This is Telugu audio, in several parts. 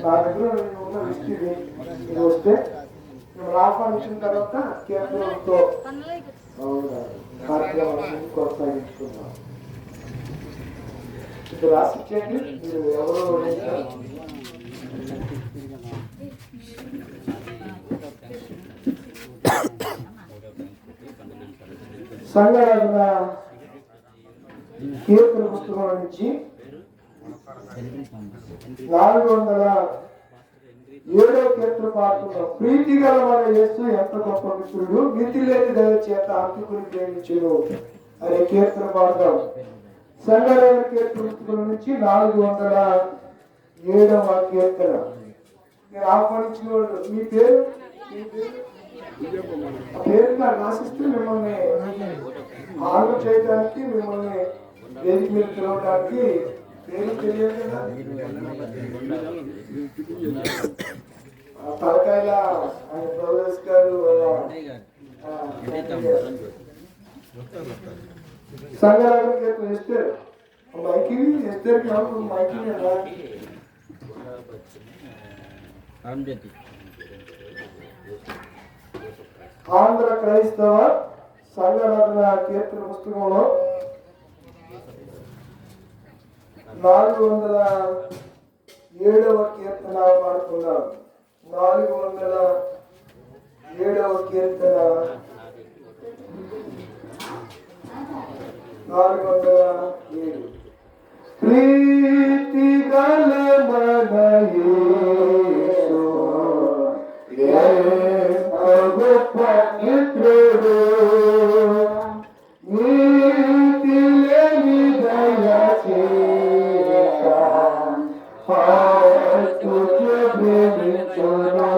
నా దగ్గర ఉన్న లిస్ట్ ఇది వస్తే మేము ఆహ్వానించిన తర్వాత కేంద్రంతో కార్యక్రమాన్ని కొనసాగించుకున్నాం. ఇప్పుడు రాసిచ్చేయండి, మీరు ఎవరు సంఘరత్న కీర్తన పుస్తకం నుంచి 407వ కీర్తన పాడుతున్నాం. ప్రీతి గల మన యేసు ఎంత గొప్ప మిత్రుడు, మితి లేని దయ చేత అంతుకుని ప్రేమించును అనే కీర్తన పాడతాం. సంఘరత్న కీర్తన పుస్తకం నుంచి 407వ కీర్తన. మీరు ఆహ్వానించిన వాళ్ళు మీ పేరు పేరుగా రాసిస్తే మిమ్మల్ని ఆర్డర్ చేయడానికి, మిమ్మల్ని వేదిక మీద పిలవడానికి పేరు తెలియదు కదా. తలకాయల ఆయన ప్రొఫెస్ గారు సంఘాలకు ఇస్తారు మైకి ఇస్తారు మైకి ఆంధ్ర క్రైస్తవ సంఘరత్న కీర్తన పుస్తకంలో 407వ కీర్తన పాడుతున్నాం. 407వ కీర్తన 407. ప్రీతి గల మన యేసు గొప్ప మిత్రుడు, నీతి లేని దయ చేత ప్రేమించును.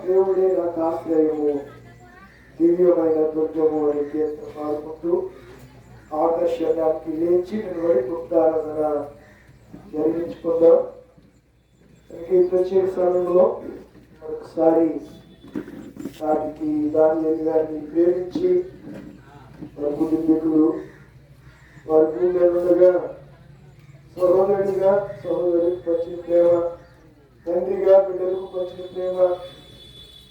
దేవుడే నాకు ఆశ్రయము దివ్యమైన దుర్గము అనే కీర్తన పాడుకుంటూ ఆకర్షణానికి లేచి నిలబడి పుట్టారాధన జరిగించుకుందాం. ఈ ప్రత్యేక సమయంలో ఒకసారి వాటికి దానియేలు గారిని ప్రేమించి వారి కుటుంబీకులు వారి భూమి మీద ఉండగా సహోదరుడిగా సహోదరుడికి పంచిన ప్రేమ, తండ్రిగా బిడ్డలకు పంచిన ప్రేమ,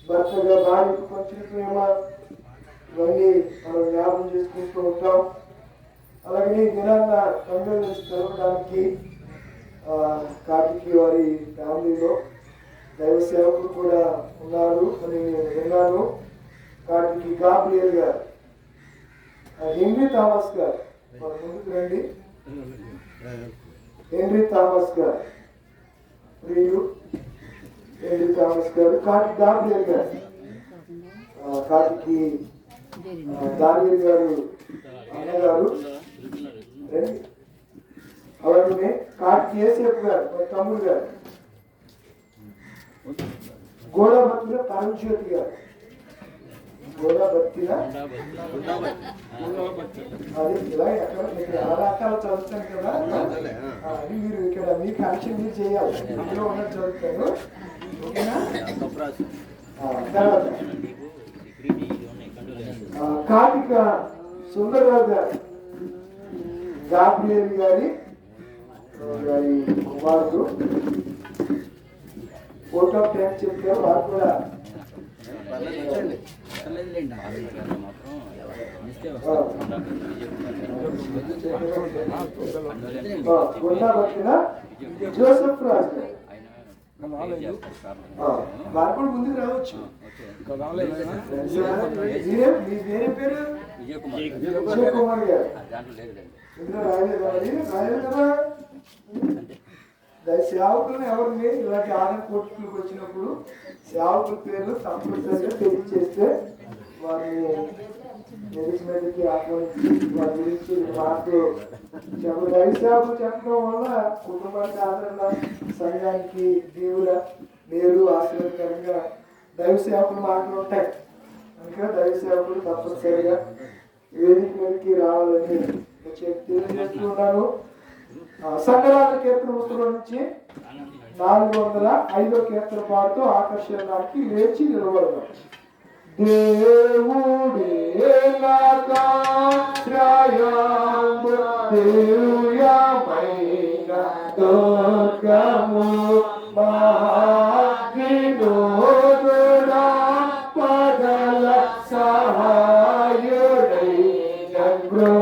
భర్తగా భార్యకు పంచిన ప్రేమ, ఇవన్నీ మనం జ్ఞాపకం చేసుకుంటూ ఉంటాం. అలాగే ఈ దినాన్న పండుగలు జరగడానికి కార్తీకి వారి ఫ్యామిలీలో దైవ సేవకుడు కూడా ఉన్నారు అని నేను విన్నాను. కార్తీకి గాబ్రియల్ గారు, హెన్రీ థామస్ గారు, మన ముందుకు రండి. హెన్రీ థామస్ గారు, ప్రియులు హెన్రీ థామస్ గారు, కార్తీక్ గాబ్రియల్ గారు, కార్తీకి దానియేలు గారు అన్నగారు రండి. అలాగే కార్తీక్ యేసేపు గారు, మన తమ్ముడు గారు, గోడబత్తిన పరంజ్యోతి గారు, గోడబత్తిన అది ఇలా ఎక్కడ ఇక్కడ రకాలు చదువుతాను కదా, అది మీరు ఇక్కడ మీ కనెక్షన్ మీరు చేయాలి. అందులో ఉన్నది చదువుతాను, ఓకేనా? తర్వాత కార్తీక సుందరరావు గారు, గాబ్రియల్ గారి కుమారుడు, ఫోటో ఫ్రేమ్ చెప్తే వారు కూడా జోసెఫ్ రాజు వారు కూడా ముందుకు రావచ్చు. మీ వేరే పేరు విజయ్ కుమార్ గారు, రాయలేదు కదా. సేవకులను ఎవరిని ఇలాంటి ఆదాయ కోర్టులకు వచ్చినప్పుడు సేవకుల పేర్లు తప్పనిసరిగా తెలియజేస్తే వారిని మేనేజ్మెంట్కి ఆహ్వానించి వారి గురించి మాకు దైవ సేవకులు చెప్పడం వల్ల కుటుంబానికి ఆదరణ, సంఘానికి దేవుల మేలు ఆశీర్వాదకరంగా దైవ సేవకులు మాటలు ఉంటాయి. అందుకే దైవ సేవకులు తప్పనిసరిగా వేదిక మీదకి రావాలని తెలియజేస్తున్నాను. సంఘరాజ కీర్తన పుస్తకం నుంచి 405వ కీర్తన పాడుతూ ఆకర్షణానికి లేచి నిలబడదాం. దేవుడే నాకాశ్రయము, దివ్యమైన దుర్గము, మహావినోదుడా పగల సహాయుడై నన్ను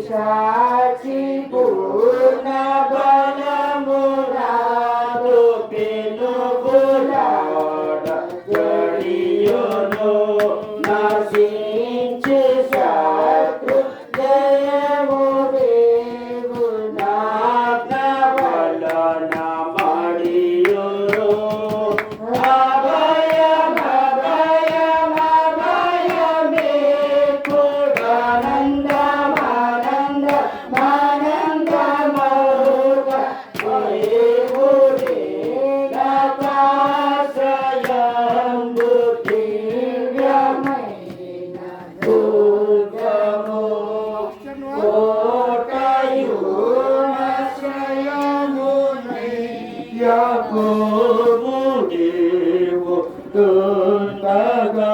సాక్షి పూర్ణ బలమురాదు పెను బులాడ జడియును నశించి శత్రు జయము దేవు నాజ్ఞ వలన మడియును అభయమే పురానందమానందమానందమౌగ దేవుడే నకాశయంబు దివ్యమైన దుర్గము కోటయు నశయమునై యాకోబు దేవు దుండగా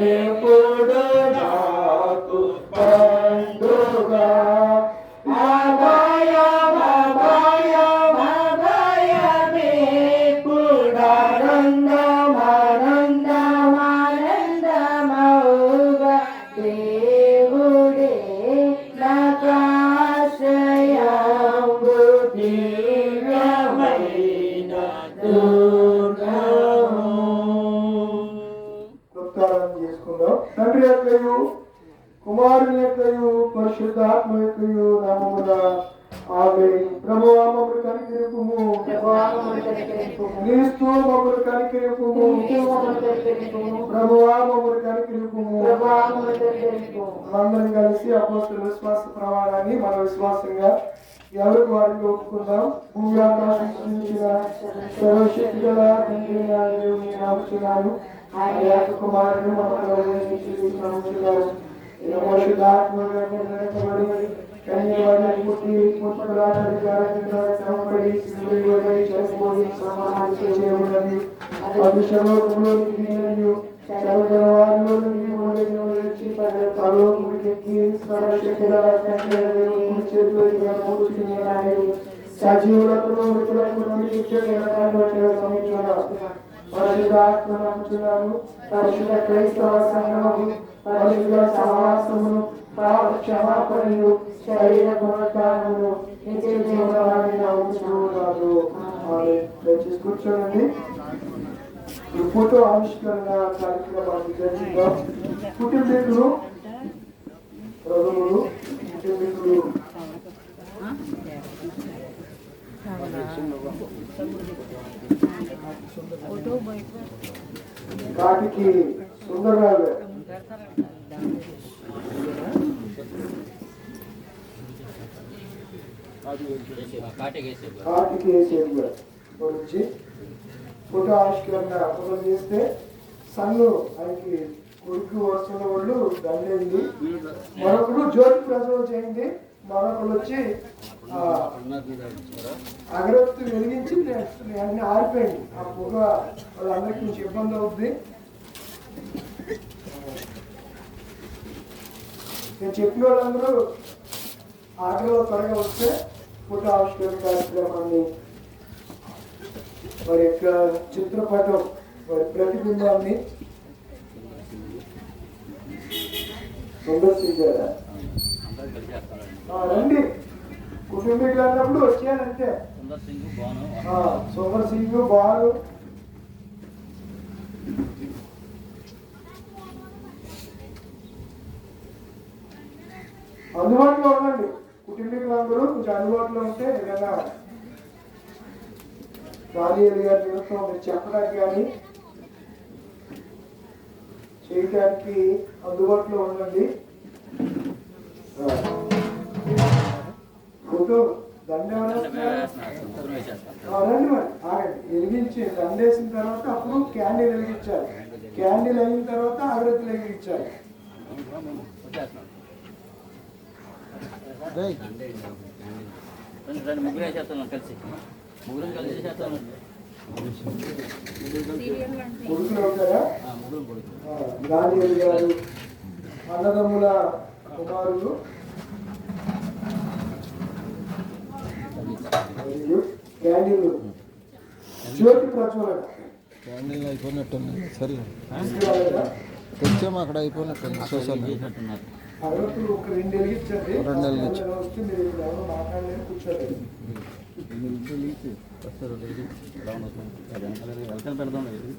ఎప్పుడు నాకు పండుగ అభయమే పురానందమానందమానందమౌగ దేవుడే నకాశయంబు దివ్యమైన దుర్గము. ఉత్తానం చేసుకుందాం. తండ్రి యొక్కయు కుమారుని యొక్కయు పరిశుద్ధాత్మ యొక్కయు నామమున ఆమేన్. ప్రభువా మమ్మల్ని కనికరింపుము. క్రీస్తు మమ్మల్ని కనికరింపుము. ప్రభువా మమ్మల్ని కనికరింపుము. అందరం కలిసి అపోస్తలుల విశ్వాస ప్రమాణాన్ని మన విశ్వాసంగా ఎవరికి వారికి ఒప్పుకుందాం. భూమి ఆకాశం సృష్టించిన సర్వశక్తి గల తండ్రి అయిన దేవుని నామమున ఆయన యొక్క కుమారుని మన ప్రభువైన యేసుక్రీస్తు నామమున పరిశుద్ధాత్మగా నింపబడి కన్యకవని పుట్టి ముట్టుకులాట అధికారంగా శ్రమపడి సిలువపై చనిపోయి సమాధి చేయబడినది. అభిషేకంలోకి దిగినది. సర్వజనవారిలోని మూడని వచ్చి పరలోకముకెక్కి సర్వశక్తి గల తండ్రి అయిన దేవుని కుడి చేతిలో కూర్చుని ఉన్నాడు. సజీవులకు మృతులకు నిత్య జీవనాన్ని వచ్చే సమయంలో పరిశుద్ధాత్మ నమ్ముచున్నాను. పరిశుద్ధ క్రైస్తవ సంఘము పరిశుద్ధ సహవాసమును పాప క్షమాపణలు శరీర గుణకారమును నిత్య జీవనాన్ని నమ్ముచున్నాను. దయచేసి కూర్చోండి. ఈ ఫోటో ఆవిష్కరణ కార్యక్రమాన్ని జరిగిందాం. కుటుంబీకులు ప్రభువులు కుటుంబీకులు కాటికి సుందరరావు గారు కార్తిక్ ఏసేపు గారు గురించి ఫోటో ఆవిష్కరణ ఫోటో చేస్తే సన్ను ఆయనకి కొడుకు వస్తున్న వాళ్ళు దండైంది. మరొకరు జ్యోతి ప్రసవం చేయింది. మరొకరు వచ్చి అగరత్తు వెలిగించి అన్ని ఆరిపోయింది. ఆ పొగ వాళ్ళందరికీ కొంచెం ఇబ్బంది అవుతుంది. నేను చెప్పిన వాళ్ళందరూ ఆటలో త్వరగా వస్తే ఫోటో ఆవిష్కరణ కార్యక్రమాన్ని వారి యొక్క చిత్రపటం వారి ప్రతిబింబాన్ని సందర్శించారా? రండి, కుటుంబీకులు అన్నప్పుడు వచ్చానంటే సుందర్ సింగ్ బాను అందుబాటులో ఉండండి. కుటుంబీకులందరూ కొంచెం అందుబాటులో ఉంటే ఏదైనా గాలి గారి నిమిత్తం మీరు చెప్పడానికి కానీ చేయడానికి అందుబాటులో ఉండండి. ఫోటో దండేమన్నా రండి మరి ఆగండి. వెలిగించి దండేసిన తర్వాత అప్పుడు క్యాండిల్ వెలిగించాలి. క్యాండిల్ అయిన తర్వాత అగరత్తులు వెలిగించాలి. ముగ్గురు చేస్తాను కలిసి ముగ్గురు కలిసి చేస్తాను. కొడుకులు అవుతారా? గాంధీ గారు అన్నదమ్ముల కుమారులు. క్యాండిల్ జ్యోతి ప్రచురణ క్యాండిల్ అయిపోయినట్టుంది సరే తీసుకురాలేదా? తెచ్చాము అక్కడ అయిపోయినట్టుంది సోషల్ చేసినట్టున్నారు. అరవై ఒక 2 వెలిగించండి. రెండు వెలిగించు. అలా వస్తే మీరు ఇప్పుడు ఎవరు మాట్లాడలేరు, కూర్చోలేదు. వస్తారు డైలీ డౌన్ అవుతుంది. అది వెనకాల పెడదాం లేదు.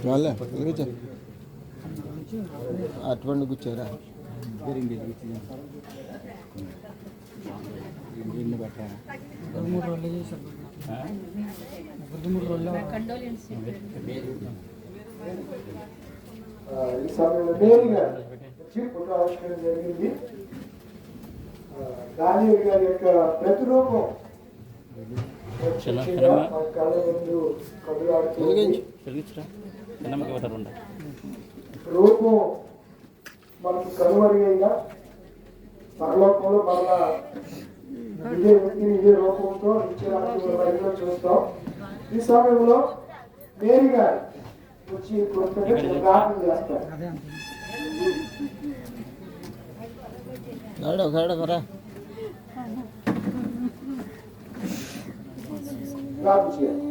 వాళ్ళే వెలిగించా అటువంటి కూర్చోరా ఇల్లు పెట్టాను. ఈ సమయంలో నేరుగా వచ్చి ఫోటో ఆవిష్కరణ జరిగింది. దానియేలు గారి యొక్క ప్రతిరూపం ప్రత్యక్షంగా మన కళ్ళ ముందు కదులాడుతుంది. వెలిగించరా చిన్నమ్మకి పోతారు ఉండ. రూపం మనకి కనుమరుగైనా పరలోకంలో మరలా ఇదే వ్యక్తిని ఇదే రూపంతో ఇచ్చేదానికి చూస్తాం. ఈ సమయంలో నేరుగా వచ్చి ప్రార్థన చేస్తారు. ప్రార్థన చేయాలి.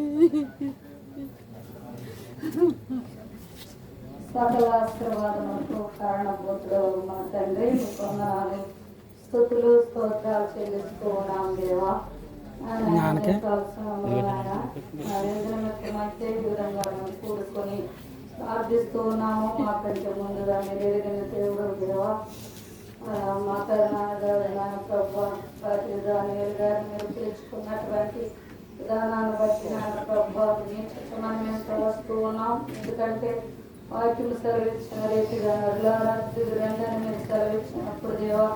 సకల ఆశీర్వాదములకు కారణభూతుడు మా తండ్రి, మీ వందనాలు, స్తుతులు స్తోత్రాలు చెల్లిస్తూ ఉన్నాం దేవా. దూరంగా కూడుకొని ప్రార్థిస్తూ ఉన్నాము. మాకంటే ముందుగా మీరు ఎరిగిన దేవుడు దేవా. మా కరుణాగరమైన ప్రభు ప్రతి దానియేలు గారు మీరు పిలుచుకున్నటువంటి విధానాన్ని బట్టి నాన్న ప్రభు మీ చిత్తమని మేము తలస్తూ ఉన్నాం. ఎందుకంటే వాక్యం సెలవిచ్చిన రీతిగా నరులారాన్ని మీరు సెలవిచ్చినప్పుడు దేవా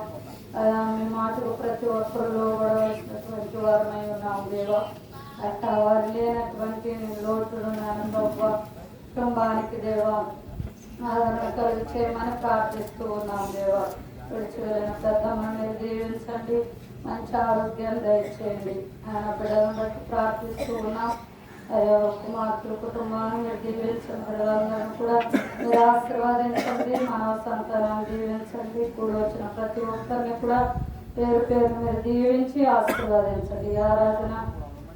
మీ మాటలు ప్రతి ఒక్కరిలో పడవలసినటువంటి వారమై ఉన్నాం దేవా. అట్లా వారు లేనటువంటి లోటులు నాన్న ప్రభు కుటుంబానికి దేవా ఆదరణ కలిగి చేయమని ప్రార్థిస్తూ ఉన్నాం దేవా. విడిచి వెళ్ళిన పెద్దమ్మని మీరు దీవించండి, మంచి ఆరోగ్యాన్ని దయచేయండి. ఆయన బిడ్డలను బట్టి ప్రార్థిస్తూ ఉన్నాం. అయ్యో కుమార్తెల కుటుంబాన్ని మీరు దీవించండి, బిడ్డలందరూ కూడా మీరు ఆశీర్వాదించండి, మానవ సంతానాన్ని దీవించండి. కూడి వచ్చిన ప్రతి ఒక్కరిని కూడా పేరు పేరు మీరు దీవించి ఆశీర్వాదించండి. ఆరాధన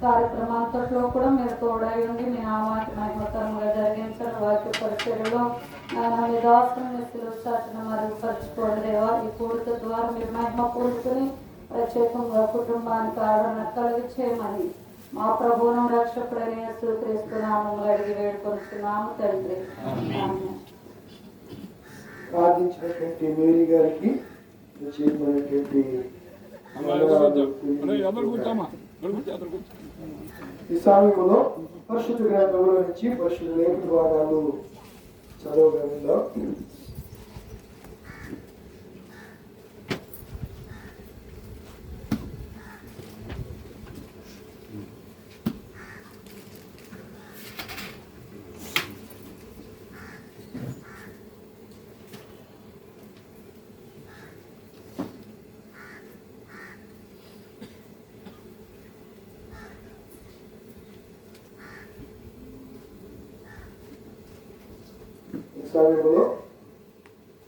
కార్యక్రమాంతట్లో కూడా మీరు తోడై ఉండి మీ నామానికి మహిమకరంగా జరిగించండి. వాక్య పరిచర్యలో మీ దాసుని చాచిన మరుగుపరచుకోండి దేవా. ఈ కూడిక ద్వారా మీరు మహిమ కూడుకుని ప్రత్యేకంగా కుటుంబానికి ఆదరణ కలిగి చేయమని మా ప్రభువును రక్షకుడైన యేసుక్రీస్తు నామములో అడిగి వేడుకొనుచున్నాము తండ్రి. ప్రార్థించినటువంటి మేరీ గారికి చేయబడినటువంటి ఈ సమయంలో పరిశుద్ధ గ్రంథంలో నుంచి పరిశుద్ధ లేఖన భాగాలు చదవగలిగిందా? సమయంలో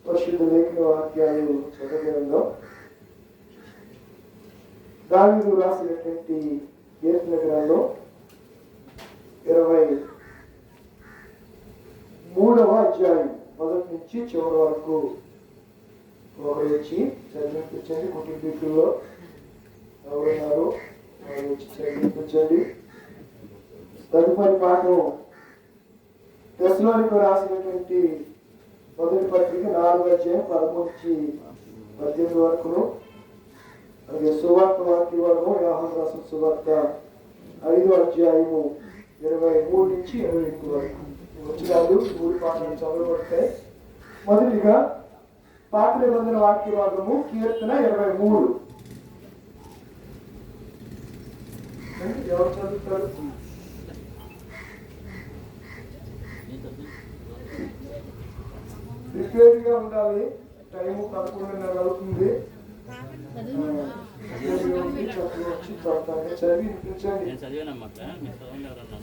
పరిశుద్ధ లేఖన వాక్యాలు చదవగలంలో దావీదు రాసినటువంటి కీర్తన గ్రంథం 23వ అధ్యాయం మొదటి నుంచి చివరి వరకు ఒకరు వచ్చి చదివించండి. కుటుంబీకుల్లో ఎవరున్నారు వారు వచ్చి చదివించండి. తదుపరి పాఠం తెస్సలోనికీయులకు రాసినటువంటి మొదటి పత్రిక 4వ అధ్యాయం 13 నుంచి 18 వరకును, అలాగే సువార్త వాక్యము యోహాను రాసిన సువార్త 5వ అధ్యాయము 23 నుంచి 28 వరకు వచ్చినాలు 3 పాఠాలు చదవబడతాయి. మొదటిగా పాత నిబంధన వాక్య భాగము కీర్తన 23. ఎవరు చదువుతారు? ప్రిపేర్ గా ఉండాలి. టైం 11:30 అవుతుంది. వచ్చి చదివి వినిపించండి. నేను చదివానమ్మా, మీరు చదవండి ఎవరన్నా.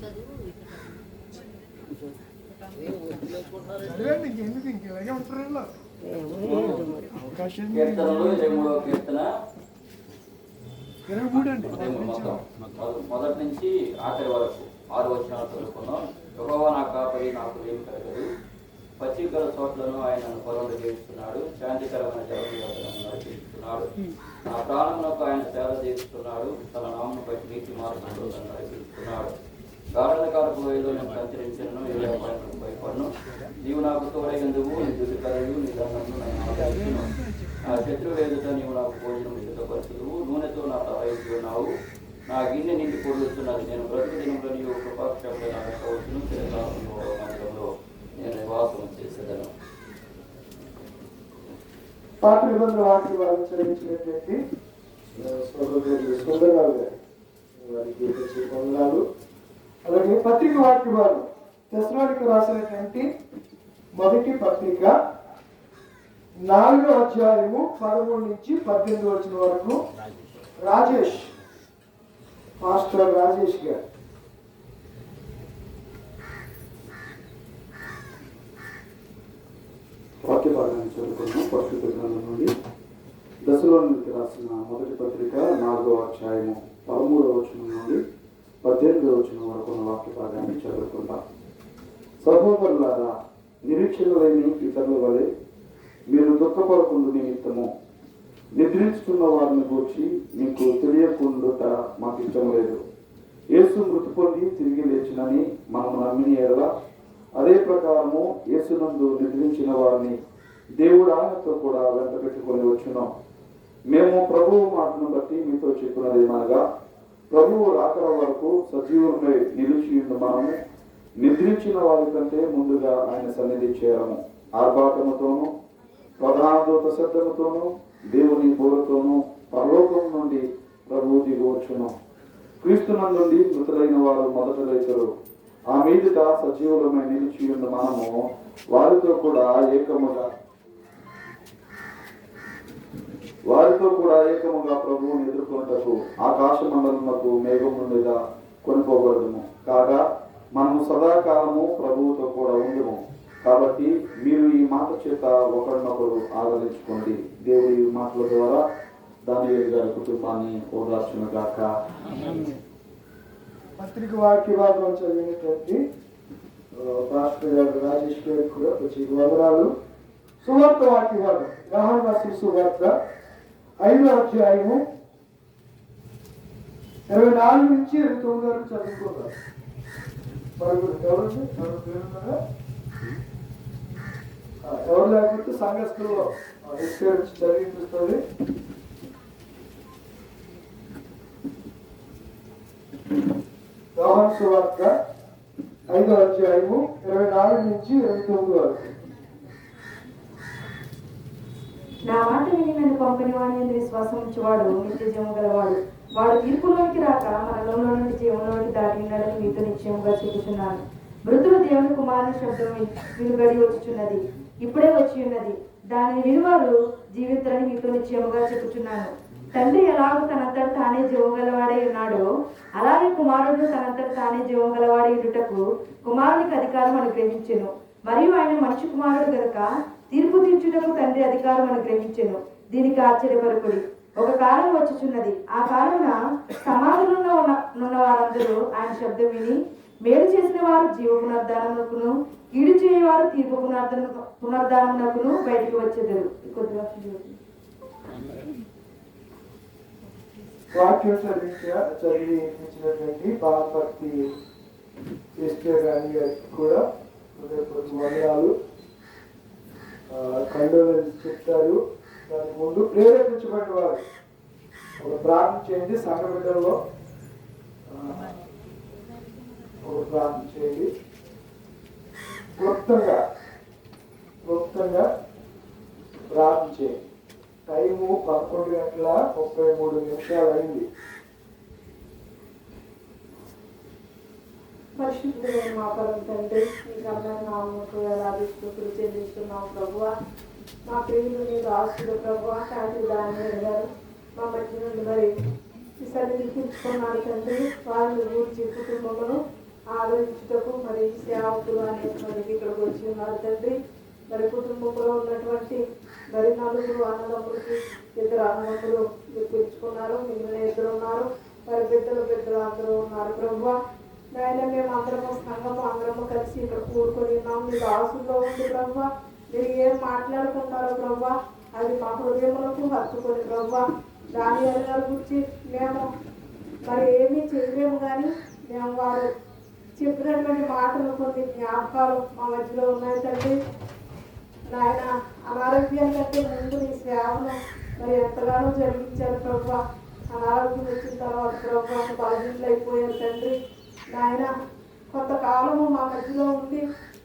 కీర్తనలు 23వ కీర్తన మొదటి నుంచి ఆఖరి వరకు 6 వచనాలు చదువుకున్నాం. యెహోవా నా కాపరి, నాకు ఏమి కలగదు. పచ్చికల చోట్లను ఆయన పొలంలో చేస్తున్నాడు, శాంతికరమైన జలం నన్ను నడిపిస్తున్నాడు. నా ప్రాణమునకు ఆయన సేవ చేస్తున్నాడు, తన నామను బట్టి నీతి మార్గంలో నన్ను నడిపిస్తున్నాడు. గాఢకారపు లోయలో నేను సంచరించను, భయపడను. నీవు నాకు తోడైనందువు, నీ దుర్కరయు నీ దండమును నన్ను ఆదరించును. నా శత్రువు ఎదుట నీవు నాకు భోజనం సిద్ధపరచుదువు, నూనెతో నా తలైపు ఉన్నావు. నా గిన్నె నిండి పొడుస్తున్నది. నేను బ్రతుకు దినంలో నీవు కృపాక్షంలో నా రక్షవచ్చును, చిరకాలంలో మందిరంలో నేను నివాసం చేసేదను. పాత నిబంధన వాక్యం అనుసరించినటువంటి సుందరరావు గారు వారికి వందనాలు. అలాగే పత్రిక వాక్య వారు తెస్సలోనికీయులకు రాసినటువంటి మొదటి పత్రిక 4వ అధ్యాయము 13 నుంచి 18 వచ్చిన వరకు రాజేష్, మాస్టర్ రాజేష్ గారు. వాక్య భాగాన్ని చదువుకున్నాం. పరిశుద్ధ గ్రంథం నుండి తెస్సలోనికీయులకు రాసిన మొదటి పత్రిక 4వ అధ్యాయము 13వ వచనం నుండి 18వ వచనం వరకు ఉన్న వాక్య భాగాన్ని చదువుకుందాం. సహోదరులారా, నిరీక్షణ లేని ఇతరుల వలె మీరు దుఃఖపడకుండా నిమిత్తము నిద్రించుకున్న వారిని గూర్చి మీకు తెలియకుండా మాకు ఇష్టం లేదు. యేసు మృతి పొంది తిరిగి లేచినని మనము నమ్మిన ఎడల అదే ప్రకారము యేసునందు నిద్రించిన వారిని దేవుడు ఆయనతో కూడా వెంట పెట్టుకొని వచ్చున్నాం. మేము ప్రభువు మాటను బట్టి మీతో చెప్పినది ఏమనగా, ప్రభువు రాకడ వరకు సజీవులపై నిలిచి ఉన్న మనము నిద్రించిన వారి కంటే ముందుగా ఆయన సన్నిధి చేరము. ఆర్భాటముతోనూ ప్రధాన దూత శబ్దముతోనూ దేవుని బోరతోనూ పరలోకం నుండి ప్రభువు దిగి వచ్చును. క్రీస్తునందుండి మృతులైన వారు మొదట లేచరు. ఆ మీదట సజీవులమై నిలిచి ఉన్న మనము వారితో కూడా ఏకముగా ప్రభువుని ఎదుర్కొనుటకు ఆకాశ మండలమునకు మేఘము మీద కొనిపోబడదుము. కాగా మనము సదాకాలము ప్రభువుతో కూడా ఉండుము. కాబట్టి మీరు ఈ మాట చేత ఒకరినొకరు ఆదరించుకోండి. దేవుడి ఈ మాటల ద్వారా దానియేలు గారి కుటుంబాన్ని ఓదార్చును గాక. పత్రిక వాక్య భాగం చదివినటువంటి పాస్టర్ గారు రాజేష్ గారికి కూడా ప్రత్యేక వందనాలు. సువార్త వాక్య భాగం యోహాను రాసిన సువార్త 5వ అధ్యాయము 24 నుంచి 29 వరకు చదువుకుంటారు. ఎవరు లేకపోతే సంఘస్థుల్లో చదివిస్తుంది. యోహాను సువార్త 5వ అధ్యాయము 24 నుంచి 29 వరకు. నా మాట విని నన్ను పంపిన వాడిని విశ్వాసం ఉంచేవాడు నిత్య జీవం గలవాడు. వాడు తీర్పులోనికి రాక మనలో నుండి జీవంలోకి దాటి ఉన్నాడని మీతో నిశ్చయముగా చెబుతున్నాను. మృతులు దేవుని కుమారుని శబ్దం వినుగడి వచ్చుచున్నది, ఇప్పుడే వచ్చి ఉన్నది. దానిని వినివారు జీవితాన్ని మీతో నిశ్చయముగా చెబుతున్నాను. తండ్రి ఎలాగో తనంతట తానే జీవం గలవాడై ఉన్నాడో అలాగే కుమారుడు తనంతట తానే జీవం గలవాడై ఉండుటకు కుమారునికి అధికారం అనుగ్రహించెను. మరియు ఆయన మనిషి కుమారుడు గనుక తీర్పు తీర్చుటకు తండ్రి అధికారం అనుగ్రహించెను. దీనికి ఆశ్చర్యపరకుడి. ఒక కాలం వచ్చుచున్నది, ఆ కాలమున సమాధులలో ఉన్న వారందరూ ఆయన శబ్దం విని మేలు చేసిన వారు జీవ పునరుద్ధానమునకును, కీడు చేయవారు తీర్పు పునరుద్ధానమునకును బయటికి వచ్చేదరు. వాక్యం చదివించినటువంటి బాలపర్తి ఎస్టర్ రాణి గారికి కూడా వందనాలు. కండోలెన్స్ చెప్తారు. దానికి ముందు ప్రేరేపించబడిన వారు ఒక ప్రార్థన చేయండి. సంఘ బిడ్డల్లో ఒక ప్రార్థన చేయండి. క్లుప్తంగా ప్రార్థన చేయండి. టైము 11:33 అయింది. పరిశుద్ధమైన మా పరం తండ్రి, మీ ఘనమైన నామమునకు వేలాది స్తుతులు చెల్లిస్తున్నాం ప్రభువా. మా ప్రియులు మీరు ఆస్తులు ప్రభువా. కాంతి దానియేలు గారు మా మధ్య నుండి మరి ఈ సన్నిధిని తీర్చుకున్నాడు తండ్రి. వారిని గూర్చి కుటుంబమును ఆదరించుటకు మరి సేవకులు అనేక మందికి ఇక్కడికి వచ్చి ఉన్నారు తండ్రి. మరి కుటుంబంలో ఉన్నటువంటి మరి నలుగురు అన్నదమ్ములకి 2 అన్నదమ్ములు పిలుచుకున్నారు, మిగిలిన 2 ఉన్నారు. మరి బిడ్డలు అందరూ ఉన్నారు ప్రభు. నాయన మేము అందరము సంఘము అందరము కలిసి ఇక్కడ కూడుకొని ఉన్నాము. మీరు ఆశల్లో ఉంది ప్రభు. మీరు ఏం మాట్లాడుకుంటారో ప్రభు అది మా హృదయములకు హత్తుకొని ప్రభు. దాని గారి గురించి మేము మరి ఏమీ చేయలేము, కానీ మేము వారు చెప్పినటువంటి మాటలు కొన్ని జ్ఞాపకాలు మా మధ్యలో ఉన్నాయి తండ్రి. నాయన అనారోగ్యం కంటే ముందు నీ సేవను మరి ఎంతగానో జరిగించారు ప్రభు. అనారోగ్యం వచ్చిన తర్వాత ప్రభు బలహీనలు అయిపోయారు తండ్రి. నాయన కొంతకాలము మా మధ్యలో ఉండి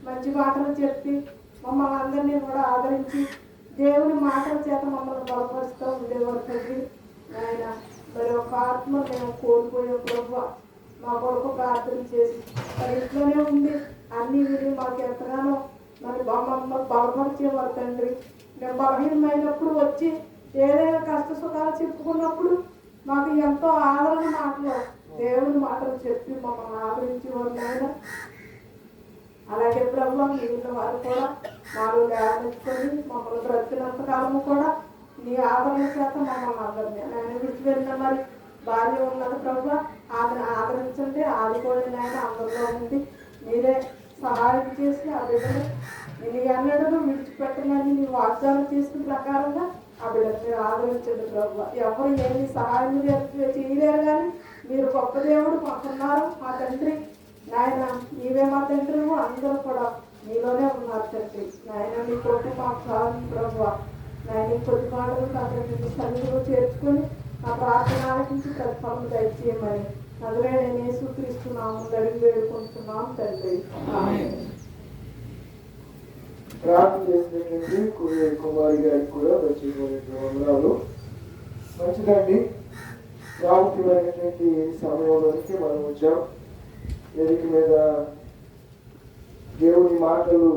మంచి మాటలు చెప్పి మమ్మల్ని అందరినీ కూడా ఆదరించి దేవుని మాటల చేత మమ్మల్ని బలపరుస్తూ ఉండేవారు తండ్రి. నాయన మరి ఒక ఆత్మ మేము కోల్పోయాం ప్రభు. మా కొరకు ప్రార్థన చేసి మరి ఇంట్లోనే ఉంది అన్నీ విని మాకు ఎంతగానో మరి మమ్మల్ని బలపరిచేవారు తండ్రి. మేము బలహీనమైనప్పుడు వచ్చి ఏదైనా కష్ట సుఖాలు చెప్పుకున్నప్పుడు మాకు ఎంతో ఆదరణ మాటలు దేవుని మాటలు చెప్పి మమ్మల్ని ఆదరించేవారు నాయన. అలాగే ప్రభు మిగిలిన వారు కూడా మాలో లేవనెత్తుకొని మమ్మల్ని బ్రతికినంత కాలము కూడా నీ ఆదరణ చేత మమ్మల్ని అందరినీ ఆయన విడిచి వెళ్ళిన మరి భార్య ఉన్నది ప్రభు. ఆమెను ఆదరించండి, ఆదుకోండి నాయన. అందరిలో ఉంది మీరే సహాయం చేసి ఆ బిడ్డను నేను ఎన్నడూ విడిచిపెట్టనని నీ వాగ్దానం చేసిన ప్రకారంగా ఆ బిడ్డను మీరు ఆదరించండి ప్రభు. ఎవరు ఏమి సహాయం చేయలేరు, కానీ మీరు గొప్ప దేవుడు మాకున్నారు మా తండ్రి. నాయన నీవే మా తండ్రి, అందరూ కూడా నీలోనే ఉన్నారు తండ్రి. నాయన నీ కొట్టి మాకు సహాయం ప్రభు. నాయన కొద్ది మాటలు అతనికి సన్నిధిలో చేర్చుకొని నా ప్రార్థన ఆలకించి ప్రతిఫలం దయచేయమని అందులో నేను యేసుక్రీస్తున్నాము అడిగి వేడుకుంటున్నాం తండ్రి. ప్రార్థన చేసినటువంటి కుమారి గారికి కూడా ప్రత్యేకమైనటువంటి వందనాలు. మంచిదండి, ప్రాముఖ్యమైనటువంటి సమయంలోనికి మనం వచ్చాం. వేదిక మీద దేవుని మాటలు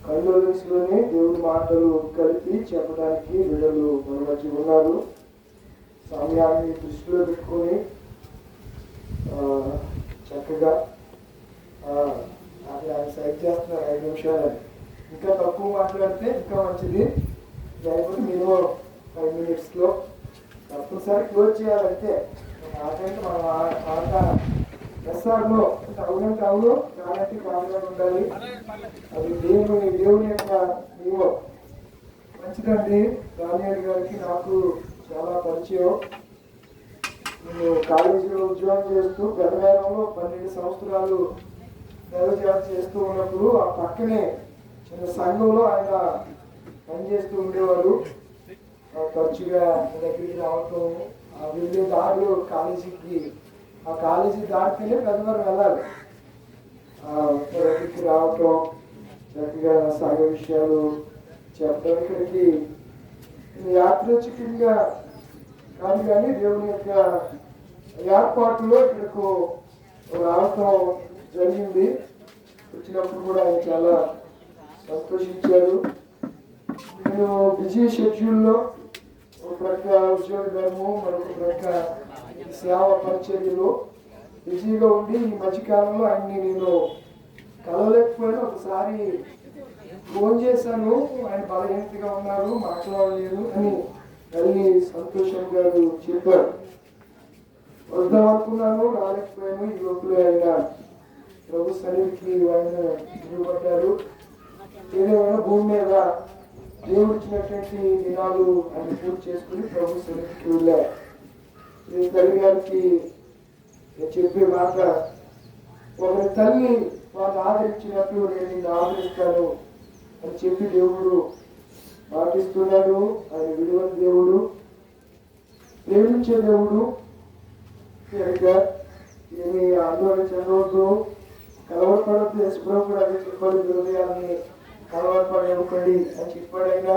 కండోలెన్స్లోనే దేవుని మాటలు కలిపి చెప్పడానికి బిడ్డలు మన మధ్య ఉన్నారు. సమయాన్ని దృష్టిలో పెట్టుకొని చక్కగా సైడ్ చేస్తున్నారు 5 నిమిషాలు. ఇంకా తక్కువ మాట్లాడితే ఇంకా మంచిది. లేకపోతే మినిమం 5 minutesలో తప్పనిసరి క్లోజ్ చేయాలంటే నాకంటే మనం ఆడతా ఎస్ఆర్లో అవునంటే అవును, కాదంటే కాదుగా ఉండాలి. అది దేవుని యొక్క నియమం. మంచిదండి. దానియాల్ గారికి నాకు చాలా పరిచయం. నేను కాలేజీలో ఉద్యోగం చేస్తూ గతవేగంలో 12 సంవత్సరాలు దైవజాత చేస్తూ ఉన్నప్పుడు ఆ పక్కనే చిన్న సంఘంలో ఆయన పనిచేస్తూ ఉండేవారు. తరచుగా దగ్గరికి రావటం, ఆ వెళ్ళే దారిలో కాలేజీకి, ఆ కాలేజీ దాటితేనే పెద్దవారు వెళ్ళాలి. దగ్గరికి రావటం, చక్కగా సాగే విషయాలు చెప్పడం, ఇక్కడికి యాదృచ్ఛికంగా కాదు కానీ దేవుని యొక్క ఏర్పాటులో ఇక్కడకు రావటం జరిగింది. వచ్చినప్పుడు కూడా ఆయన చాలా సంతోషించారు. నేను బిజీ షెడ్యూల్లో ఒక ప్రక్క ఉద్యోగ ధర్మం, మరొక ప్రక్క సేవ పరిచర్యలో బిజీగా ఉండి ఈ మధ్యకాలంలో ఆయన్ని నేను కలవలేకపోయినా ఒకసారి ఫోన్ చేశాను. ఆయన బలహీనతగా ఉన్నారు, మాట్లాడలేదు అని తల్లి సంతోషం గారు చెప్పారు. వద్దాం అనుకున్నాను, రాలేకపోయాను. ఈ లోపల ఆయన ప్రభు సన్నిధికి ఆయన దిగుబడ్డారు. ఏదేమైనా భూమి మీద దేవుడు ఇచ్చినటువంటి దినాలు ఆయన పూర్తి చేసుకుని ప్రభు సన్నిధికి వెళ్ళారు. ఈ తల్లి గారికి చెప్పే మాట, ఒకరి తల్లి వాళ్ళు ఆదరించినట్టు నేను నిన్ను ఆదరిస్తాను అని చెప్పి దేవుడు పాటిస్తున్నాడు. ఆయన విలువైన దేవుడు, ప్రేమించే దేవుడు. కనుక ఏమి ఆందోళన చెందవద్దు, కలవరపడద్దు. యశ్వరం కూడా అదే చెప్పాడు, హృదయాన్ని కలవరపడనివ్వకండి అని చెప్పాడు ఆయన.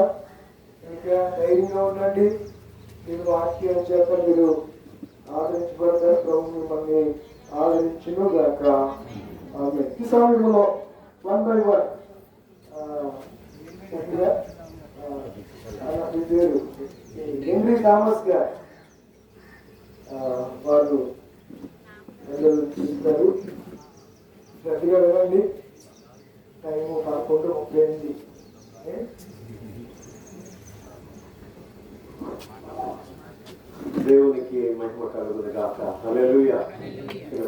ఇంకా ధైర్యంగా ఉండండి, మీరు వాక్యం చేత మీరు ఆదరించబడతారు. ప్రభు మిమ్మల్ని ఆదరించును గాక. ఆమె ఈ సమయంలో 1 by 1 పేరు హెన్రీ థామస్ గారు వారు పిల్లలు చూస్తారు. గట్టిగా వినండి. టైము 11:38. దేవునికి మహిమ కలుగును గాక. హల్లెలూయా.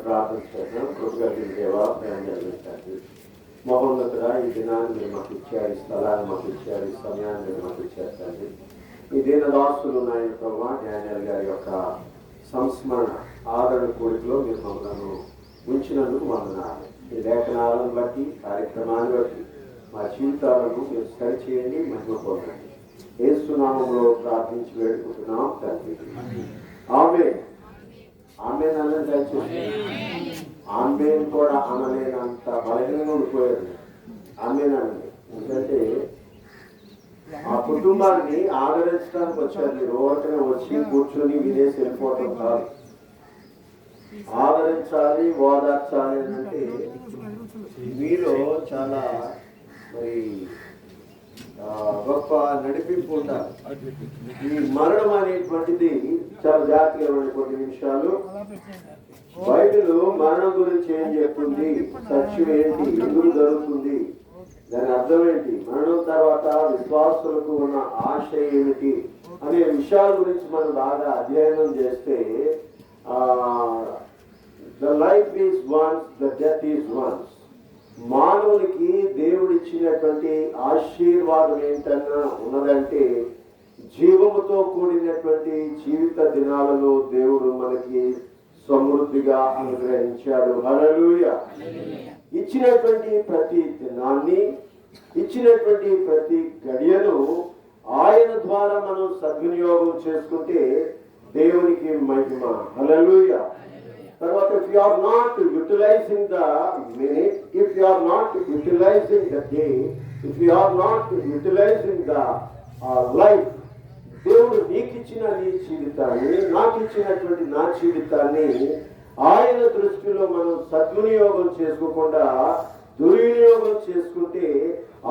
ప్రార్థన చేద్దాం. కృపగలిగిన దేవా, ప్రేమ కలిగిన తండ్రి, మహోన్నతుడా, ఈ దినాన్ని మీరు మాకు ఇచ్చారు, ఈ స్థలాన్ని మాకు ఇచ్చారు, ఈ సమయాన్ని మీరు మాకు ఇచ్చారు తండ్రి. ఈ దీన దాసులు నాయన ప్రభా డానియల్ గారి యొక్క సంస్మరణ ఆదరణ కోరికలో మీరు మమ్మల్ని ఉంచినందుకు వందనాలు. ఈ లేఖనాలను బట్టి, కార్యక్రమాన్ని బట్టి మా జీవితాలను మీరు సరిచేయండి, మహిమ పొందండి. యేసు నామములో ప్రార్థించి వేడుకుంటున్నాం తండ్రి. ఆమేన్. ఆమేన్ అన్నది దయచేసి ఆమేన్ కూడా అనలేనంత బలహీనంగా ఉండిపోయారు. ఆమేన్ అన్నది ఎందుకంటే ఆ కుటుంబాన్ని ఆదరించడానికి వచ్చారు. మీరు ఓటనే వచ్చి కూర్చొని వినేసి వెళ్ళిపోవటం కాదు. ఆదరించాలి, ఓదార్చాలి అంటే మీలో చాలా మరి గొప్ప నడిపింపు ఉండాలి. ఈ మరణం అనేటువంటిది చాలా జాగ్రత్తగా కొన్ని నిమిషాలు. బైబిల్ మరణం గురించి ఏం చెప్తుంది, సత్యం ఏంటి, ఎందుకు జరుగుతుంది, దాని అర్థం ఏంటి, మరణం తర్వాత విశ్వాసులకు ఉన్న ఆశ ఏమిటి అనే విషయాల గురించి మనం బాగా అధ్యయనం చేస్తే the life is once, the death is once. మానవునికి దేవుడిచ్చినటువంటి ఆశీర్వాదం ఏంటన్నా ఉన్నదంటే జీవముతో కూడినటువంటి జీవిత దినాలలో దేవుడు మనకి సమృద్ధిగా అనుగ్రహించాడు. హల్లెలూయా. ఇచ్చినటువంటి ప్రతి దినాన్ని, ఇచ్చినటువంటి ప్రతి గడియను ఆయన ద్వారా మనం సద్వినియోగం చేసుకుంటే దేవునికి మహిమ. హల్లెలూయా. తర్వాత if you are not utilizing the minute, if you are not utilizing the day, if you are not utilizing the life, దేవుడు నీకు ఇచ్చిన నీ జీవితాన్ని, నాకు ఇచ్చినటువంటి నా జీవితాన్ని ఆయన దృష్టిలో మనం సద్వినియోగం చేసుకోకుండా దుర్వినియోగం చేసుకుంటే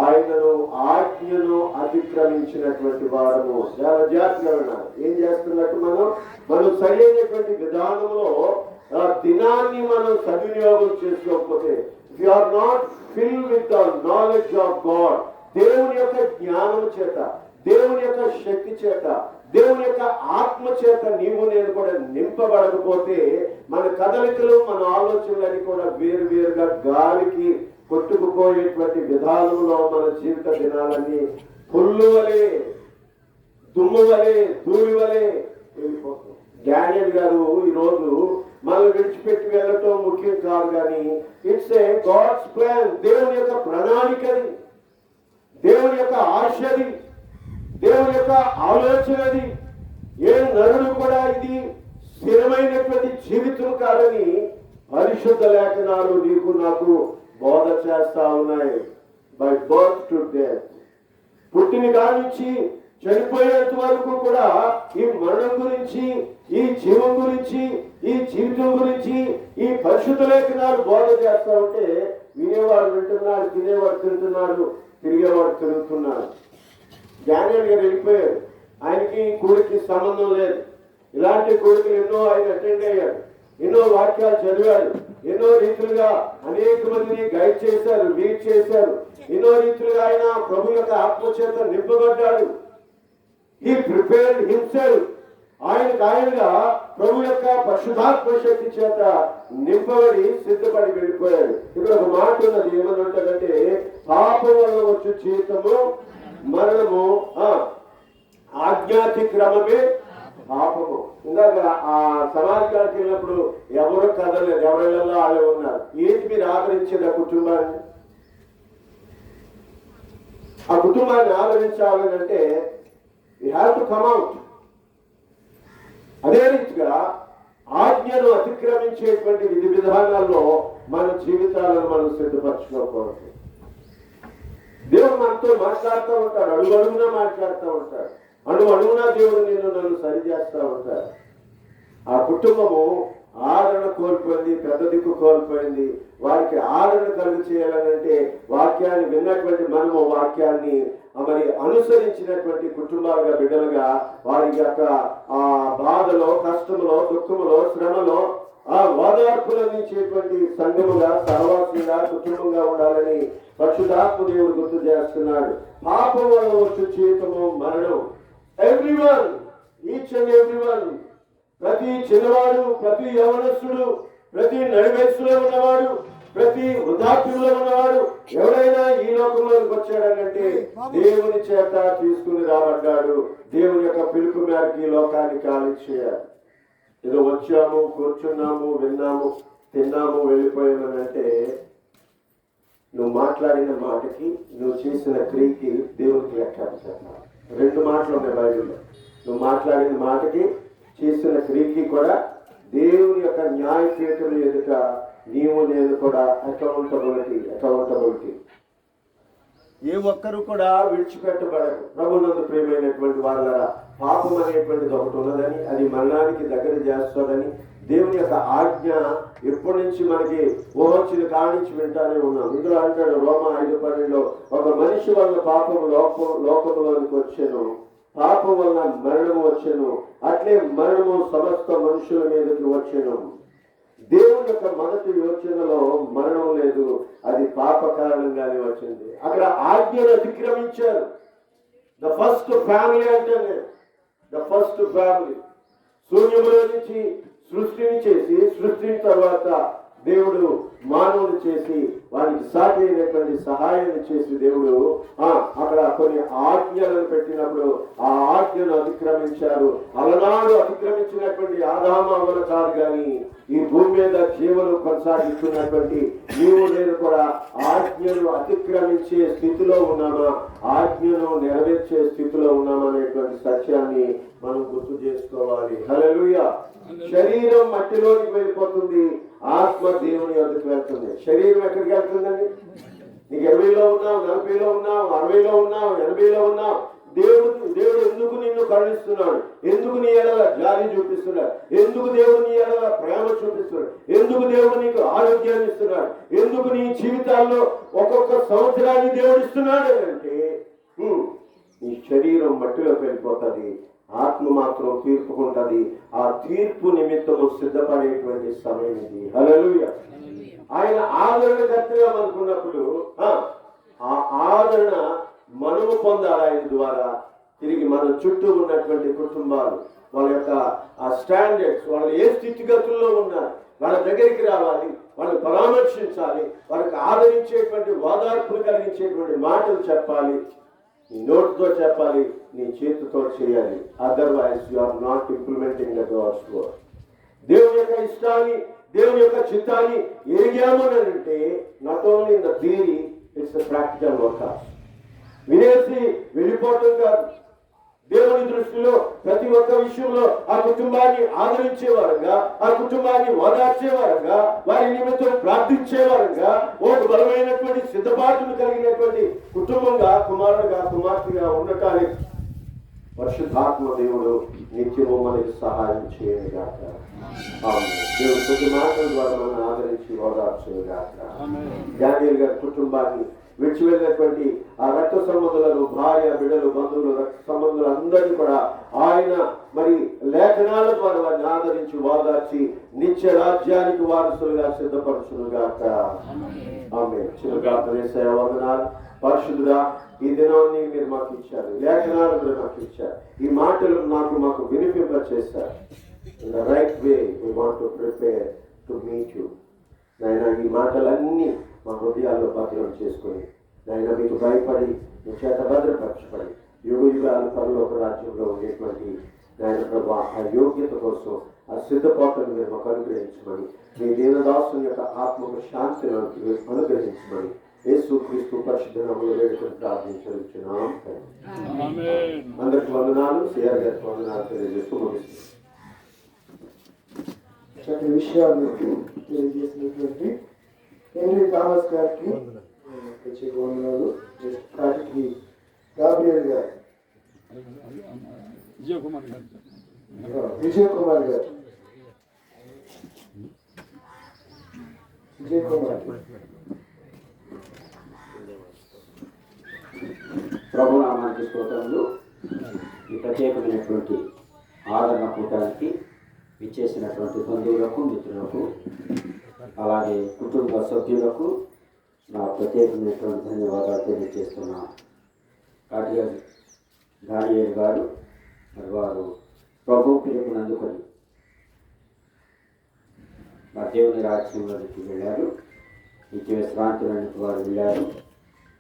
ఆయనను ఆజ్ఞను అతిక్రమించినటువంటి వారము. చాలా జాగ్రత్తగా ఉన్నారు. ఏం చేస్తున్నట్టు మనం సరైనటువంటి విధానంలో దినాన్ని మనం సద్వినియోగం చేసుకోకపోతే, if you are not fill with the knowledge of God, దేవుని యొక్క జ్ఞానం చేత, దేవుని యొక్క శక్తి చేత, దేవుని యొక్క ఆత్మ చేత నీవు నేను కూడా నింపబడకపోతే మన కదలికలు, మన ఆలోచనలన్నీ కూడా వేరు వేరుగా గాలికి కొట్టుకుపోయేటువంటి విధానంలో మన జీవిత దినాలన్నీ పుల్లు వలె, దుమ్ము వలె, ధూళి వలె వెళ్ళిపోతాం. డానియల్ గారు ఈరోజు మనం విడిచిపెట్టి వెళ్ళటం ముఖ్యం కాదు, కానీ ఇట్స్ ఏ గాడ్స్ ప్లాన్. దేవుని యొక్క ప్రణాళికది, దేవుని యొక్క ఆశది, దేవుని యొక్క ఆలోచనది. ఏ నరుడు కూడా ఇది స్థిరమైనటువంటి జీవితం కాదని పరిశుద్ధ లేఖనాలు నీకు నాకు బోధ చేస్తా ఉన్నాయి. బై బర్త్ టు డెత్, పుట్టిన కానించి చనిపోయేంత వరకు కూడా ఈ మరణం గురించి, ఈ జీవం గురించి, ఈ జీవితం గురించి ఈ పరిశుద్ధ లేఖనాలు బోధ చేస్తా ఉంటే వినేవాడు వింటున్నాడు, తినేవాడు తింటున్నాడు, తిరిగేవాడు తిరుగుతున్నాడు. డానియల్ గారు వెళ్ళిపోయారు. ఆయనకి కూడికి సంబంధం లేదు. ఇలాంటి కోరికలు ఎన్నో ఆయన అటెండ్ అయ్యాడు, ఎన్నో వాక్యాలు చదివాడు, ఎన్నో రీతులుగా అనేక మందిని గైడ్ చేశారు, లీడ్ చేశారు. ఎన్నో రీతులుగా ఆయన ప్రభు యొక్క ఆత్మచేత నింపబడ్డాడు. He prepared himself. ఆయనగా ప్రభు యొక్క పరిశుద్ధాత్మ శక్తి చేత నింపబడి సిద్ధపడి వెళ్ళిపోయాడు. ఇక్కడ ఒక మాట ఉన్నది, ఏమనంటే పాపం వల్ల వచ్చు జీవితము మరణము, ఆజ్ఞాతిక్రమమే పాపము. ఇందాక ఆ సమాజానికి వెళ్ళినప్పుడు ఎవరు కదలేదు, ఎవరిలో వాళ్ళే ఉన్నారు. ఏంటి మీరు ఆదరించేది ఆ కుటుంబాన్ని? ఆ కుటుంబాన్ని ఆదరించాలని అంటే you have to come out. అదే రీతిగా ఆజ్ఞను అతిక్రమించేటువంటి విధి విధానాల్లో మన జీవితాలను మనం సిద్ధపరచుకోకూడదు. దేవుడు మనతో మాట్లాడుతూ ఉంటాడు, అడుగునా మాట్లాడుతూ ఉంటాడు, అడుగునా దేవుడు నన్ను సరి చేస్తూ ఉంటాడు. ఆ కుటుంబము ఆదరణ కోల్పోయింది, పెద్ద దిక్కు కోల్పోయింది. వారికి ఆదరణ కలుగు చేయాలంటే వాక్యాన్ని విన్నటువంటి మనము వాక్యాన్ని మరి అనుసరించినటువంటి కుటుంబాలుగా, బిడ్డలుగా వారి యొక్క ఆ బాధలో, కష్టములో, దుఃఖములో, శ్రమలో ఆ ఓదార్పులు అందించేటువంటి సంఘముగా, సహవాసంగా, కుటుంబంగా ఉండాలని పరిశుద్ధాత్మ దేవుడు గుర్తు చేస్తున్నాడు. పాపం వల్ల వచ్చు జీవితము మరణం. ఎవ్రీవన్, ఈచ్ అండ్ ఎవ్రీవన్, ప్రతి చిన్నవాడు, ప్రతి యవనస్తుడు, ప్రతి నడివయస్సులో ఉన్నవాడు, ప్రతి వృద్ధాప్యంలో ఉన్నవాడు ఎవరైనా ఈ లోకంలోకి వచ్చాడనంటే దేవుని చేత తీసుకుని రాబడ్డాడు. దేవుని యొక్క పిలుపు మేరకు ఈ లోకాన్ని ఖాళీ చేయాలి. ఏదో వచ్చాము, కూర్చున్నాము, విన్నాము, తిన్నాము, వెళ్ళిపోయామనంటే నువ్వు మాట్లాడిన మాటకి, నువ్వు చేసిన క్రియకి దేవునికి లెక్క చెప్పాలి. 2 మాటలు ఉన్నాయి బైబిల్లో. నువ్వు మాట్లాడిన మాటకి, చేసిన క్రియకి కూడా దేవుని యొక్క న్యాయపీఠం ఎదుట నీవు నేను కూడా అకౌంటబిలిటీ. ఏ ఒక్కరు కూడా విడిచిపెట్టబడరు. ప్రభునందు ప్రియమైనటువంటి వాళ్ళరా, పాపం అనేటువంటిది ఒకటి ఉన్నదని, అది మరణానికి దగ్గర చేస్తుందని దేవుని యొక్క ఆజ్ఞ ఎప్పటి నుంచి మనకి వచ్చిన కానించి వింటానే ఉన్నాం. ఇందులో అంటాడు రోమా 5:12, ఒక మనిషి వల్ల పాపం లోకంలోనికి వచ్చాను, పాపం వల్ల మరణము వచ్చాను, అట్లే మరణము సమస్త మనుషుల మీదకి వచ్చాను. దేవుని యొక్క మొదటి యోచనలో మరణం లేదు, అది పాప కారణంగానే వచ్చింది. అక్కడ ఆజ్ఞను అతిక్రమించారు. ద ఫస్ట్ ఫ్యామిలీ అంటే ద ఫస్ట్ ఫ్యామిలీ. శూన్యములో నుంచి సృష్టిని చేసి, సృష్టిని తర్వాత దేవుడు మానవుని చేసి వానికి సాటి అయినటువంటి సహాయాన్ని చేసి దేవుడు అక్కడ కొన్ని ఆజ్ఞలను పెట్టినప్పుడు ఆ ఆజ్ఞను అతిక్రమించారు. అలనాడు అతిక్రమించినటువంటి ఆదామవల కాదు కానీ ఈ భూమి మీద జీవనం కొనసాగిస్తున్నటువంటి నీవు నేను కూడా ఆజ్ఞను అతిక్రమించే స్థితిలో ఉన్నామా, ఆజ్ఞను నెరవేర్చే స్థితిలో ఉన్నామా అనేటువంటి సత్యాన్ని మనం గుర్తు చేసుకోవాలి. హల్లెలూయా. శరీరం మట్టిలోనికి వెళ్ళిపోతుంది, ఆత్మ దేవుని వద్దకు వెళ్తుంది. శరీరం ఎక్కడికి వెళ్తుందండి? నీకు 20లో ఉన్నావు, 40లో ఉన్నావు, 60లో ఉన్నావు, 80లో ఉన్నావు. దేవుడు ఎందుకు నిన్ను కరుణిస్తున్నాడు? ఎందుకు నీ ఎడల జాలి చూపిస్తున్నాడు? ఎందుకు దేవుడు నీ ఎడల ప్రేమ చూపిస్తున్నాడు? ఎందుకు దేవుడు నీకు ఆరోగ్యాన్ని ఇస్తున్నాడు? ఎందుకు నీ జీవితాల్లో ఒక్కొక్క సంవత్సరాన్ని దేవుడు ఇస్తున్నాడు అంటే నీ శరీరం మట్టిలోకి వెళ్ళిపోతుంది, ఆత్మ మాత్రం తీర్పుకుంటది. ఆ తీర్పు నిమిత్తము సిద్ధపడేటువంటి సమయం ఇది. హల్లెలూయా. ఆయన ఆదరణకర్తగా మనకున్నప్పుడు ఆ ఆదరణ మనము పొందాలి ఆయన ద్వారా. తిరిగి మన చుట్టూ ఉన్నటువంటి కుటుంబాలు, వాళ్ళ యొక్క ఆ స్టాండర్డ్స్, వాళ్ళు ఏ స్థితిగతుల్లో ఉన్నారు, వాళ్ళ దగ్గరికి రావాలి, వాళ్ళని పరామర్శించాలి, వాళ్ళకి ఆదరించేటువంటి ఓదార్పును కలిగించేటువంటి మాటలు చెప్పాలి. నీ నోటితో చెప్పాలి, నీ చేతితో చేయాలి. Otherwise you are not implementing the God's word. దేవుని యొక్క ఇష్టాన్ని, దేవుని యొక్క చిత్తాన్ని ఎరిగాము అని అంటే not only in the theory, it's the practical work. వినేసి వెళ్ళిపోవటం కాదు. దేవుని దృష్టిలో ప్రతి ఒక్క విషయంలో ఆ కుటుంబాన్ని ఆదరించేవారుగా, ఆ కుటుంబాన్ని ఓదార్చేవారుగా, వారి నిమిత్తం ప్రార్థించేవారుగా, ఒక బలమైనటువంటి సిద్ధపాటును కలిగినటువంటి కుటుంబంగా, కుమారుడుగా, కుమార్తెగా ఉండటానికి పరిశుద్ధాత్మ దేవుడు నిత్యము మనకి సహాయం చేయగాక. దేవుడు కొద్ది మాటల ద్వారా మనం ఆదరించి ఓదార్చేగాక. డానియేల్ గారి కుటుంబాన్ని విడిచి వెళ్ళినటువంటి ఆ రక్త సంబంధులను, భార్య, బిడ్డలు, బంధువులు, రక్త సంబంధులు అందరినీ కూడా ఆయన మరి లేఖనాల ద్వారా వారిని ఆదరించి ఓదార్చి నిత్య రాజ్యానికి వారసులుగా సిద్ధపరచునుగాక. ఆమేన్. చిన్న ప్రార్థన చేసే వందనాలు. పరిశుద్ధుడా, ఈ దినాన్ని మీరు మాకు ఇచ్చారు, లేఖనాలు మీరు మాకు ఇచ్చారు, ఈ మాటలు మాకు వినిపింప చేశారు. In the right way we want to prepare to meet you. నాయన, ఈ మాటలన్నీ మా హృదయాల్లో భద్రం చేసుకొని నాయన మీకు భయపడి మీ చేత భద్రపరచబడి యుగాలు పరలోక రాజ్యంలో ఉండేటువంటి నాయన ప్రభా ఆ యోగ్యత కోసం ఆ సిద్ధపాటును మీరు మాకు అనుగ్రహించమని, మీ దీనదాసుని యొక్క ఆత్మకు శాంతిని అనుగ్రహించమని యేసుక్రీస్తు పరిశుద్ధ నామములో వేడుకొని ప్రార్థించుచున్నాం. అందరికి వందనాలు. సిఆర్ గారికి వందనాలు తెలియజేస్తూ ముగిస్తున్నాం. చక్కటి విషయాలు తెలియజేసినటువంటి హెన్రీ థామస్ గారికి ప్రత్యేక వందనాలు. కాటికి గాబ్రియల్ గారు, విజయ్ కుమార్ గారు, విజయ్ కుమార్ ప్రభునామానికి స్తోత్రములు. ఈ ప్రత్యేకమైనటువంటి ఆదరణ కూటానికి విచ్చేసినటువంటి బంధువులకు, మిత్రులకు, అలాగే కుటుంబ సభ్యులకు నా ప్రత్యేకమైనటువంటి ధన్యవాదాలు తెలియజేస్తున్నాను. దానియేలు గారు మరి వారు ప్రభు పిలుపునందుకొని మా దేవుని రాజ్యంలోనికి వెళ్ళారు. నిత్య విశ్రాంతిలోనికి వారు వెళ్ళారు.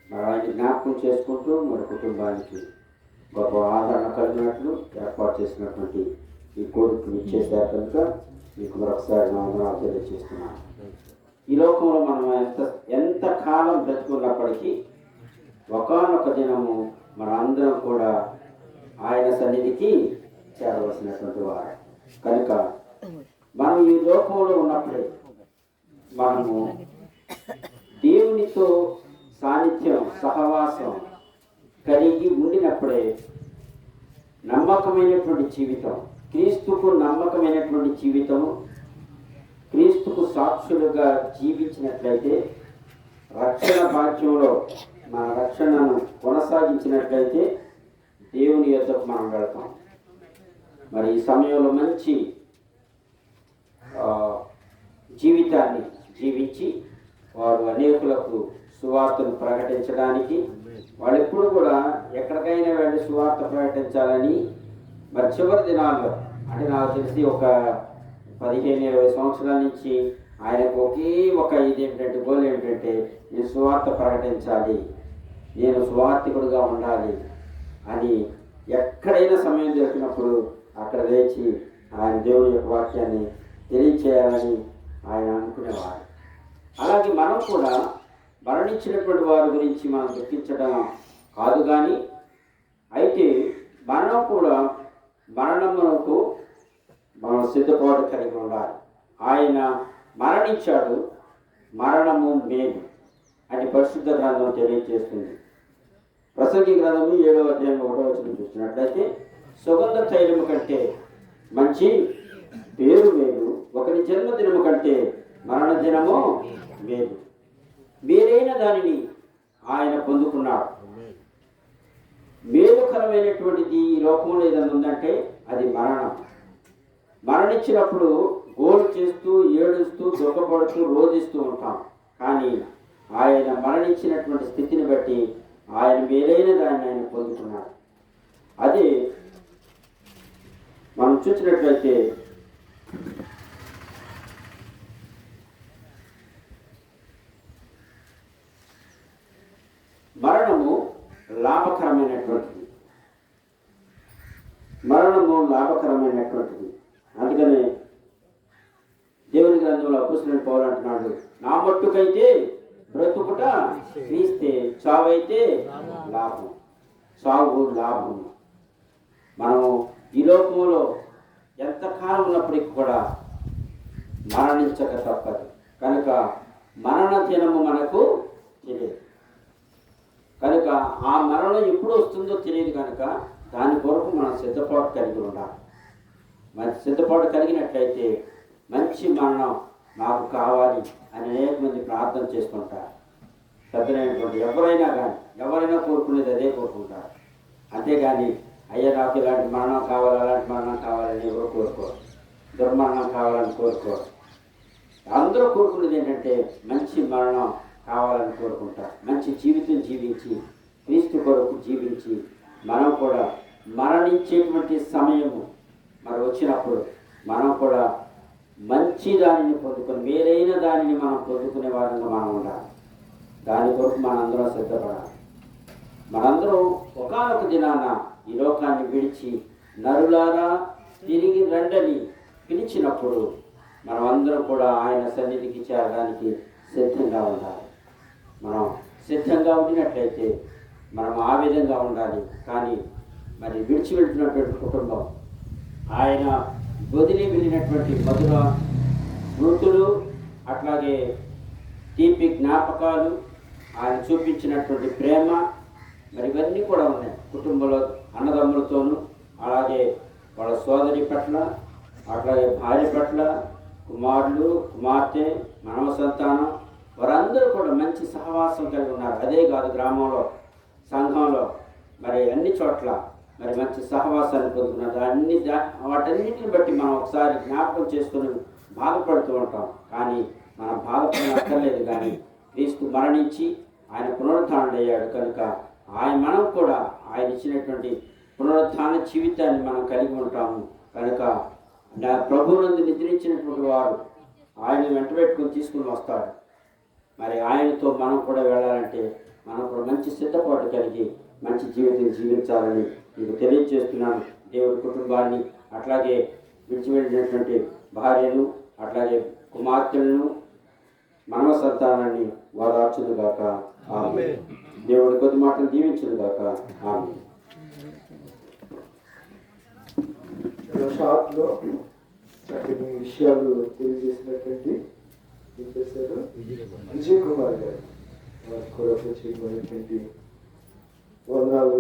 మరి ఆయన జ్ఞాపకం చేసుకుంటూ మరి కుటుంబానికి గొప్ప ఆదరణ కలిగినట్లు ఏర్పాటు చేసినటువంటి ఈ కోరికను ఇచ్చేసారు కనుక మీకు మరొకసారి నా వందనాలు తెలియజేస్తున్నాను. ఈ లోకంలో మనం ఎంత కాలం బ్రతుకున్నప్పటికీ ఒకానొక దినము మన అందరం కూడా ఆయన సన్నిధికి చేరవలసినటువంటి వారు కనుక మనం ఈ లోకంలో ఉన్నప్పుడే మనము దేవునితో సాన్నిధ్యం, సహవాసం కలిగి ఉండినప్పుడే నమ్మకమైనటువంటి జీవితం, క్రీస్తుకు నమ్మకమైనటువంటి జీవితము, క్రీస్తుకు సాక్షులుగా జీవించినట్లయితే, రక్షణ భాగ్యంలో మన రక్షణను కొనసాగించినట్లయితే దేవుని యొద్దకు మనం వెళ్తాం. మరి ఈ సమయంలో మంచి జీవితాన్ని జీవించి వారు అనేకులకు సువార్తను ప్రకటించడానికి, వాళ్ళు ఎప్పుడు కూడా ఎక్కడికైనా వెళ్ళి సువార్త ప్రకటించాలని మరి చివరి దినాల్లో, అంటే నాకు తెలిసి ఒక 15-20 సంవత్సరాల నుంచి ఆయనకు ఒకే ఒక గోల్ ఏమిటంటే నేను సువార్త ప్రకటించాలి, నేను సువార్తికుడుగా ఉండాలి అని ఎక్కడైనా సమయం దొరికినప్పుడు అక్కడ లేచి ఆయన దేవుని యొక్క వాక్యాన్ని తెలియచేయాలని ఆయన అనుకునేవారు. అలాగే మనం కూడా మరణించినటువంటి వారి గురించి మనం దుఃఖించడం కాదు, కానీ అయితే మనం కూడా మరణమునకు మనం సిద్ధపాటు కలిగి ఉండాలి. ఆయన మరణించాడు, మరణము మేలు అని పరిశుద్ధ గ్రంథం తెలియజేస్తుంది. ప్రసంగి గ్రంథము 7వ అధ్యాయం 1వ వచనం చూసినట్లయితే, సుగంధ తైలము కంటే మంచి పేరు మేలు, ఒకరి జన్మదినము కంటే మరణ దినము మేలు. మేలైన దానిని ఆయన పొందుకున్నాడు. మేలుకరమైనటువంటిది ఈ లోకంలో ఏదైనా ఉందంటే అది మరణం. మరణించినప్పుడు గోలు చేస్తూ, ఏడుస్తూ, దుఃఖపడుతూ, రోధిస్తూ ఉంటాం. కానీ ఆయన మరణించినటువంటి స్థితిని బట్టి ఆయన మేలైన దాన్ని ఆయన పొందుకున్నాడు. అది మనం చూసినట్లయితే మరణము లాభకరమైనటువంటిది. అందుకనే దేవుని గ్రంథంలో అపోస్తలుడైన పౌలు అంటున్నాడు, నా మట్టుకైతే బ్రతుకుట క్రీస్తే, చావైతే లాభం. సాగు లాభం. మనము ఈ లోకంలో ఎంతకాలం ఉన్నప్పటికీ కూడా మరణించక తప్పదు కనుక మరణ దినము మనకు తెలియదు. కనుక ఆ మరణం ఎప్పుడు వస్తుందో తెలియదు కనుక దాని కొరకు మనం సిద్ధపాటు కలిగి ఉండాలి. మరి సిద్ధపాటు కలిగినట్లయితే మంచి మరణం నాకు కావాలి అని అనేక మంది ప్రార్థన చేసుకుంటారు. పెద్దలైనటువంటి ఎవరైనా కోరుకునేది అదే కోరుకుంటారు. అంతేగాని అయ్యా నాకు ఇలాంటి మరణం కావాలి, అలాంటి మరణం కావాలని ఎవరు కోరుకోరు, దుర్మరణం కావాలని కోరుకోరు. అందరూ కోరుకునేది ఏంటంటే మంచి మరణం కావాలని కోరుకుంటారు. మంచి జీవితం జీవించి, క్రీస్తు కొరకు జీవించి, మనం కూడా మరణించేటువంటి సమయము మరి వచ్చినప్పుడు మనం కూడా మంచి దానిని పొందుకొని, మేలైన దానిని మనం పొందుకునే వారంగా మనం ఉండాలి. దాని కొరకు మనందరం సిద్ధపడాలి. మనందరం ఒకానొక దినాన ఈ లోకాన్ని విడిచి నరులారా తిరిగి రండని పిలిచినప్పుడు మనం అందరం కూడా ఆయన సన్నిధికి చేరడానికి సిద్ధంగా ఉండాలి. మనం సిద్ధంగా ఉండినట్లయితే మనం ఆ విధంగా ఉండాలి. కానీ మరి విడిచి వెళ్తున్నటువంటి కుటుంబం, ఆయన వదిలి వెళ్ళినటువంటి మధుర స్మృతులు, అట్లాగే తీపి జ్ఞాపకాలు, ఆయన చూపించినటువంటి ప్రేమ, మరి ఇవన్నీ కూడా ఉన్నాయి కుటుంబంలో. అన్నదమ్ములతోనూ, అలాగే వాళ్ళ సోదరి పట్ల, అట్లాగే భార్య పట్ల, కుమారులు, కుమార్తె, మనవ సంతానం, వారందరూ కూడా మంచి సహవాసం కలిగి ఉన్నారు. అదే కాదు, గ్రామంలో, సంఘంలో, మరి అన్ని చోట్ల మరి మంచి సహవాసాన్ని పొందుతున్నారు. వాటన్నిటిని బట్టి మనం ఒకసారి జ్ఞాపకం చేసుకుని బాధపడుతూ ఉంటాం. కానీ మనం బాధపడక్కర్లేదు. కానీ క్రీస్తు మరణించి ఆయన పునరుద్ధారణ అయ్యాడు కనుక మనం కూడా ఆయన ఇచ్చినటువంటి పునరుద్ధాన జీవితాన్ని మనం కలిగి ఉంటాము. కనుక ప్రభువునందు నిద్రించినటువంటి వారు ఆయన వెంట పెట్టుకుని తీసుకుని వస్తాడు. మరి ఆయనతో మనం కూడా వెళ్ళాలంటే మనం కూడా మంచి సిద్ధపాటు కలిగి మంచి జీవితం జీవించాలని మీకు తెలియజేస్తున్నాను. దేవుడి కుటుంబాన్ని, అట్లాగే విడిచిపెట్టినటువంటి భార్యను, అట్లాగే కుమార్తెలను, మనవ సంతానాన్ని వాదార్చును గాక. ఆమేన్. దేవుడి కొద్ది మాటలు దీవించును గాక. ఆమేన్. షార్ట్లో చక్కని విషయాలు తెలియజేసినటువంటి చేశారు విజయ్ కుమార్ గారు. వారికి కూడా ప్రత్యేకమైనటువంటి వందనాలు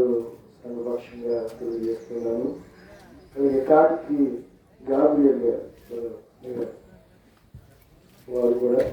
సంఘపక్షంగా తెలియజేస్తున్నాను. కాటికి గాబ్రియల్ గారు వారు కూడా